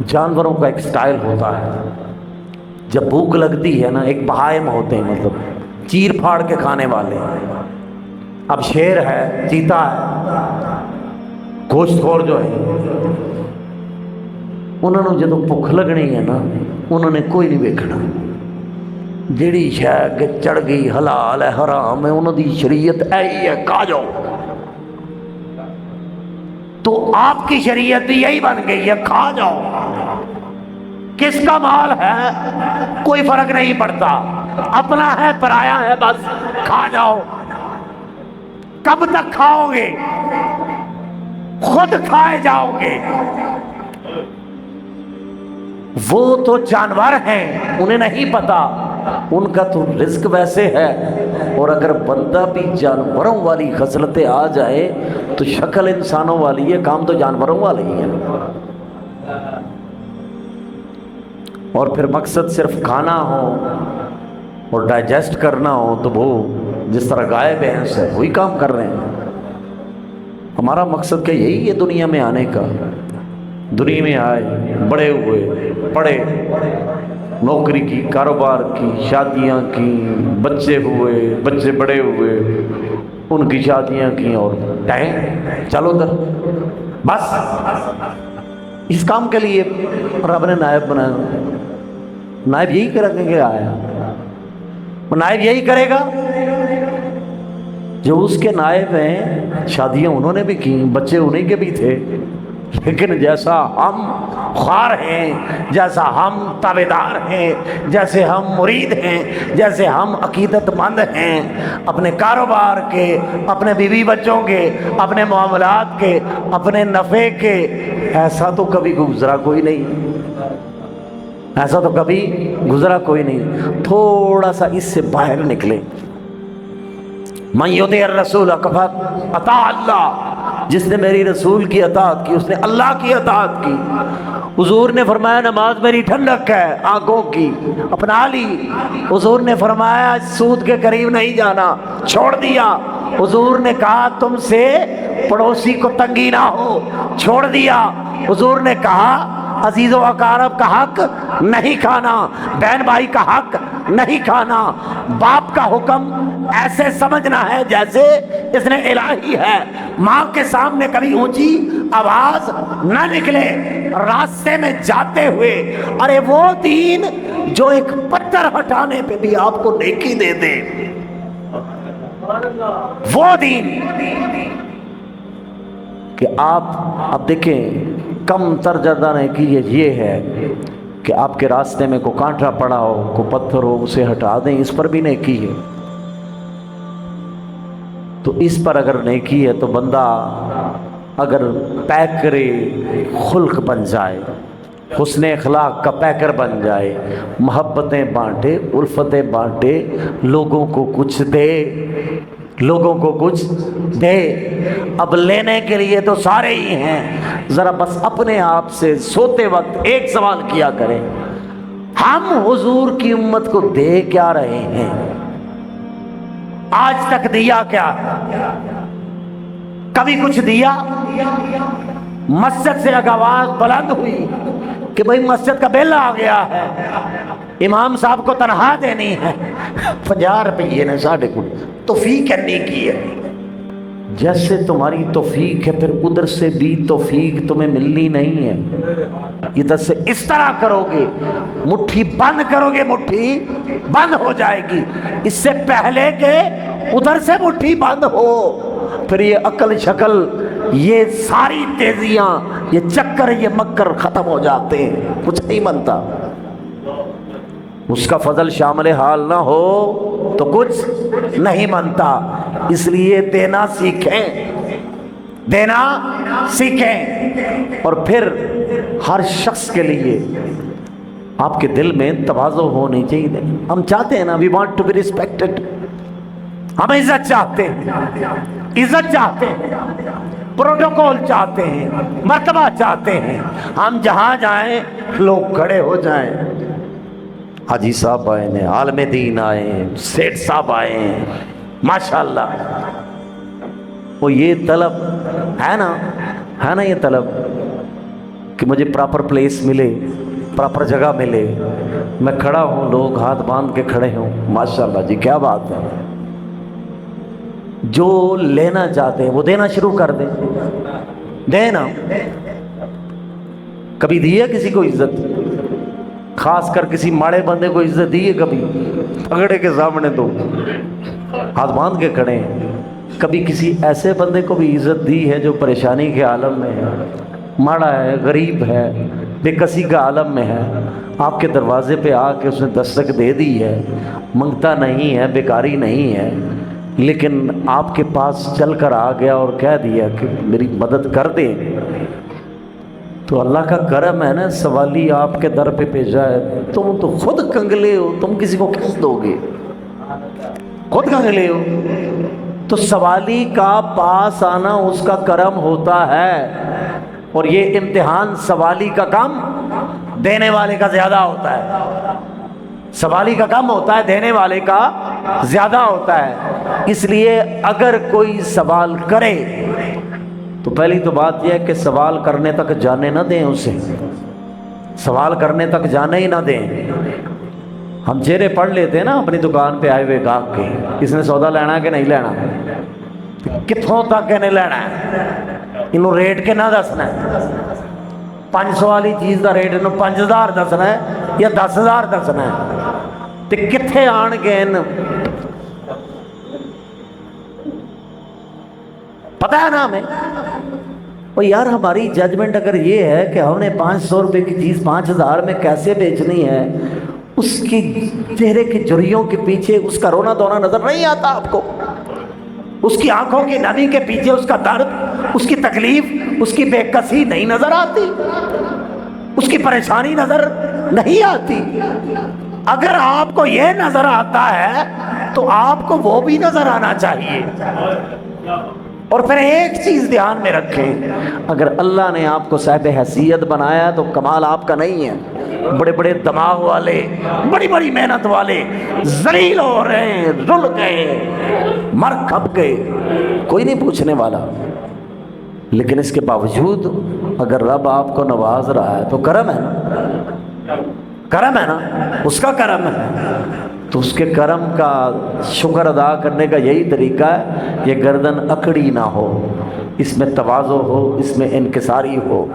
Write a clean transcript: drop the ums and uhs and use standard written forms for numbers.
جانوروں کا ایک سٹائل ہوتا ہے، جب بھوک لگتی ہے نا، ایک بہائم ہوتے ہیں مطلب چیر پھاڑ کے کھانے والے. اب شیر ہے، چیتا ہے، گوشت خور جو ہے، انہوں نے جدو بھوک لگنی ہے نا، انہوں نے کوئی نہیں ویکھنا. جیڑی شاید کہ چڑھ گئی حلال ہے حرام ہے، انہوں دی شریعت ایہی ہے کھا جاؤ. تو آپ کی شریعت بھی یہی بن گئی ہے، کھا جاؤ. کس کا مال ہے کوئی فرق نہیں پڑتا، اپنا ہے پرایا ہے، بس کھا جاؤ. کب تک کھاؤ گے؟ خود کھائے جاؤ گے. وہ تو جانور ہیں، انہیں نہیں پتا، ان کا تو رزق ویسے ہے. اور اگر بندہ بھی جانوروں والی خصلتیں آ جائے تو شکل انسانوں والی ہے، کام تو جانوروں والا ہی ہے. اور پھر مقصد صرف کھانا ہو اور ڈائجسٹ کرنا ہو تو وہ جس طرح گائے بھینس ہے وہی کام کر رہے ہیں. ہمارا مقصد کیا یہی ہے دنیا میں آنے کا. دنیا میں آئے، بڑے ہوئے، پڑھے، نوکری کی، کاروبار کی، شادیاں کی، بچے ہوئے، بچے بڑے ہوئے، ان کی شادیاں کی، اور ٹائم چلو ادھر. بس اس کام کے لیے رب نے نائب بنایا. نائب یہی کریں گے، آیا نائب یہی کرے گا. جو اس کے نائب ہیں، شادیاں انہوں نے بھی کی، بچے انہیں کے بھی تھے، لیکن جیسا ہم خوار ہیں، جیسا ہم تابعدار ہیں، جیسے ہم مرید ہیں، جیسے ہم عقیدت مند ہیں اپنے کاروبار کے، اپنے بیوی بچوں کے، اپنے معاملات کے، اپنے نفع کے، ایسا تو کبھی گزرا کوئی نہیں. ایسا تو کبھی گزرا کوئی نہیں. تھوڑا سا اس سے باہر نکلے. من یطیع الرسول فقد اطاع اللہ. جس نے میری رسول کی اطاعت کی اس نے اللہ کی اطاعت کی. حضور نے فرمایا نماز میری ٹھنڈک ہے آنکھوں کی، اپنا لی. حضور نے فرمایا سود کے قریب نہیں جانا، چھوڑ دیا. حضور نے کہا تم سے پڑوسی کو تنگی نہ ہو، چھوڑ دیا. حضور نے کہا عزیز و اقارب کا حق نہیں کھانا، بہن بھائی کا حق نہیں کھانا. باپ کا حکم ایسے سمجھنا ہے جیسے اس نے الہی ہے. ماں کے سامنے کبھی اونچی آواز نہ نکلے. راستے میں جاتے ہوئے ارے وہ دین جو ایک پتھر ہٹانے پہ بھی آپ کو نیکی دے دے، وہ دین. کہ آپ اب دیکھیں کم تر جردہ نیکی یہ ہے کہ آپ کے راستے میں کوئی کانٹا پڑا ہو، کوئی پتھر ہو، اسے ہٹا دیں، اس پر بھی نیکی ہے. تو اس پر اگر نیکی ہے تو بندہ اگر پیکر خلق بن جائے، حسن اخلاق کا پیکر بن جائے، محبتیں بانٹے، الفتیں بانٹے، لوگوں کو کچھ دے، لوگوں کو کچھ دے. اب لینے کے لیے تو سارے ہی ہیں، ذرا بس اپنے آپ سے سوتے وقت ایک سوال کیا کریں، ہم حضور کی امت کو دے کیا رہے ہیں؟ آج تک دیا کیا؟ کبھی کچھ دیا؟ مسجد سے اگر آواز بلند ہوئی کہ بھئی مسجد کا بل آ گیا ہے، امام صاحب کو تنخواہ دینی ہے، 50 روپئے نے، 5.5 توفیق کرنے کی ہے. جیسے تمہاری توفیق ہے پھر ادھر سے بھی توفیق تمہیں ملنی نہیں ہے. ادھر سے اس طرح کرو گے، مٹھی بند کرو گے، مٹھی بند ہو جائے گی. اس سے پہلے کہ ادھر سے مٹھی بند ہو، پھر یہ عقل شکل، یہ ساری تیزیاں، یہ چکر، یہ مکر ختم ہو جاتے ہیں، کچھ نہیں بنتا. اس کا فضل شامل حال نہ ہو تو کچھ نہیں بنتا. اس لیے دینا سیکھیں، دینا سیکھیں. اور پھر ہر شخص کے لیے آپ کے دل میں تواضع ہونی چاہیے. ہم چاہتے ہیں نا، we want to be respected. ہم عزت چاہتے ہیں، عزت چاہتے ہیں، پروٹوکول چاہتے ہیں، مرتبہ چاہتے ہیں. ہم جہاں جائیں لوگ کھڑے ہو جائیں، حاجی صاحب آئے ہیں، عالم دین آئے ہیں، سیٹھ صاحب آئے ہیں، ماشاءاللہ. وہ یہ طلب ہے نا، ہے نا یہ طلب. کہ مجھے پراپر پلیس ملے، پراپر جگہ ملے، میں کھڑا ہوں، لوگ ہاتھ باندھ کے کھڑے ہوں، ماشاءاللہ جی کیا بات ہے۔ جو لینا چاہتے ہیں وہ دینا شروع کر دیں، دینا۔ کبھی دی ہے کسی کو عزت؟ خاص کر کسی ماڑے بندے کو عزت دی ہے کبھی؟ پگڑے کے سامنے تو ہاتھ باندھ کے کھڑے ہیں۔ کبھی کسی ایسے بندے کو بھی عزت دی ہے جو پریشانی کے عالم میں ہے، ماڑا ہے، غریب ہے، بے کسی کا عالم میں ہے، آپ کے دروازے پہ آ کے اس نے دستک دے دی ہے، منگتا نہیں ہے، بیکاری نہیں ہے، لیکن آپ کے پاس چل کر آ گیا اور کہہ دیا کہ میری مدد کر دیں، تو اللہ کا کرم ہے نا، سوالی آپ کے در پہ بھیجا ہے۔ تم تو خود کنگلے ہو، تم کسی کو کیسے دو گے؟ خود کنگلے ہو تو سوالی کا پاس آنا اس کا کرم ہوتا ہے، اور یہ امتحان سوالی کا کم دینے والے کا زیادہ ہوتا ہے، سوالی کا کم ہوتا ہے، دینے والے کا زیادہ ہوتا ہے۔ اس لیے اگر کوئی سوال کرے تو پہلی تو بات یہ ہے کہ سوال کرنے تک جانے نہ دیں، اسے سوال کرنے تک جانے ہی نہ دیں۔ ہم چہرے پڑھ لیتے ہیں نا اپنی دکان پہ آئے ہوئے گاہک کے، اس نے سودا لینا کہ نہیں لینا، کتوں تک انہیں لینا ہے، انہوں ریٹ کے نہ دسنا ہے، 500 والی چیز کا ریٹ انہوں 5000 دسنا ہے یا 10,000 دسنا ہے، تو کتنے آن گے؟ پتہ ہے نا ہمیں؟ اور یار ہماری ججمنٹ اگر یہ ہے کہ ہم نے 500 روپے کی چیز 5000 میں کیسے بیچنی ہے، اس کی چہرے کی جھریوں کے پیچھے اس کا رونا دھونا نظر نہیں آتا آپ کو؟ اس کی آنکھوں کی نمی کے پیچھے اس کا درد، اس کی تکلیف، اس کی بے کسی نہیں نظر آتی؟ اس کی پریشانی نظر نہیں آتی؟ اگر آپ کو یہ نظر آتا ہے تو آپ کو وہ بھی نظر آنا چاہیے۔ اور پھر ایک چیز دھیان میں رکھیں، اگر اللہ نے آپ کو صاحب حیثیت بنایا تو کمال آپ کا نہیں ہے۔ بڑے بڑے دماغ والے، بڑی بڑی محنت والے ذلیل ہو رہے ہیں، رل گئے، مر کھپ گئے، کوئی نہیں پوچھنے والا، لیکن اس کے باوجود اگر رب آپ کو نواز رہا ہے تو کرم ہے نا، کرم ہے نا، اس کا کرم ہے، تو اس کے کرم کا شکر ادا کرنے کا یہی طریقہ ہے، یہ گردن اکڑی نہ ہو، اس میں تواضع ہو، اس میں انکساری ہو۔